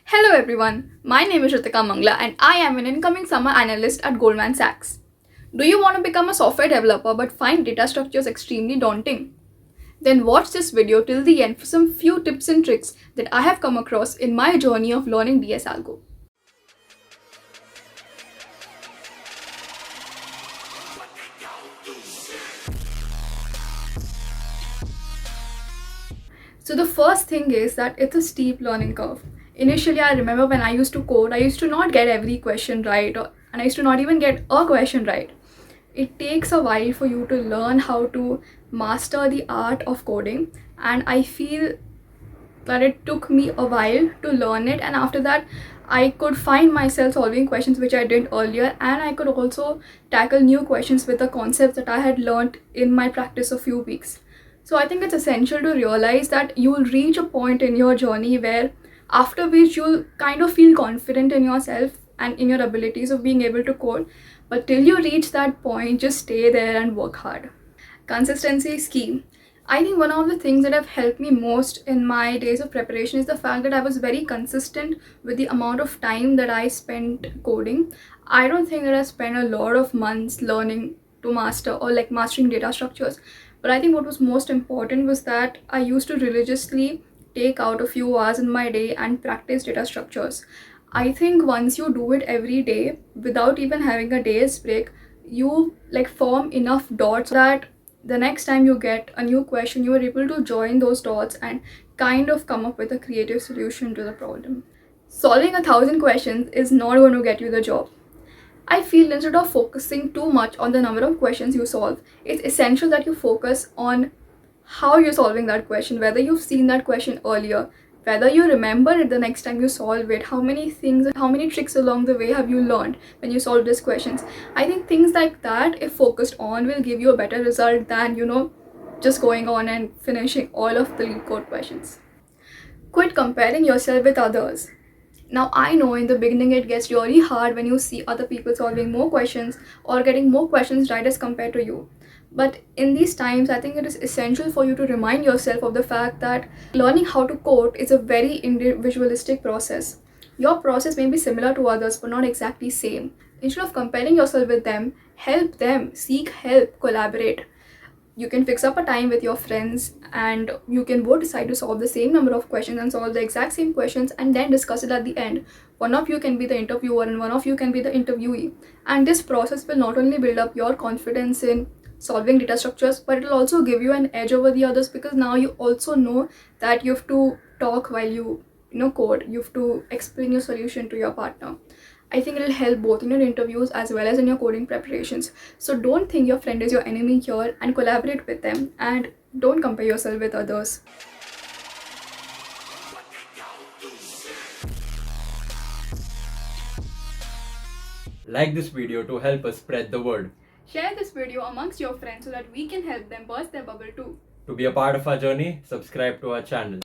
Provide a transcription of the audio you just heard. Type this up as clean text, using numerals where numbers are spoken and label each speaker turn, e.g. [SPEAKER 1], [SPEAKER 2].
[SPEAKER 1] Hello everyone, my name is Ritika Mangla and I am an incoming summer analyst at Goldman Sachs. Do you want to become a software developer but find data structures extremely daunting? Then watch this video till the end for some few tips and tricks that I have come across in my journey of learning DS Algo. So the first thing is that it's a steep learning curve. Initially, I remember when I used to code, I used to not get every question right, and I used to not even get a question right. It takes a while for you to learn how to master the art of coding, and I feel that it took me a while to learn it, and after that I could find myself solving questions which I didn't earlier, and I could also tackle new questions with the concepts that I had learned in my practice a few weeks. So I think it's essential to realize that you'll reach a point in your journey where after which you'll kind of feel confident in yourself and in your abilities of being able to code. But till you reach that point, just stay there and work hard. Consistency is key. I think one of the things that have helped me most in my days of preparation is the fact that I was very consistent with the amount of time that I spent coding. I don't think that I spent a lot of months learning to master or like mastering data structures, but I think what was most important was that I used to religiously take out a few hours in my day and practice data structures. I think once you do it every day without even having a day's break, you like form enough dots that the next time you get a new question, you are able to join those dots and kind of come up with a creative solution to the problem. Solving 1,000 questions is not going to get you the job. I feel instead of focusing too much on the number of questions you solve, it's essential that you focus on how you're solving that question, whether you've seen that question earlier, whether you remember it the next time you solve it, how many things, how many tricks along the way have you learned when you solve these questions. I think things like that, if focused on, will give you a better result than, just going on and finishing all of the lead code questions. Quit comparing yourself with others. Now, I know in the beginning it gets really hard when you see other people solving more questions or getting more questions right as compared to you. But in these times, I think it is essential for you to remind yourself of the fact that learning how to code is a very individualistic process. Your process may be similar to others, but not exactly same. Instead of comparing yourself with them, help them, seek help, collaborate. You can fix up a time with your friends and you can both decide to solve the same number of questions and solve the exact same questions and then discuss it at the end. One of you can be the interviewer and one of you can be the interviewee. And this process will not only build up your confidence in solving data structures, but it will also give you an edge over the others because now you also know that you have to talk while you code. You have to explain your solution to your partner. I think it'll help both in your interviews as well as in your coding preparations. So don't think your friend is your enemy here and collaborate with them, and don't compare yourself with others.
[SPEAKER 2] Like this video to help us spread the word.
[SPEAKER 1] Share this video amongst your friends so that we can help them burst their bubble too.
[SPEAKER 2] To be a part of our journey, subscribe to our channel.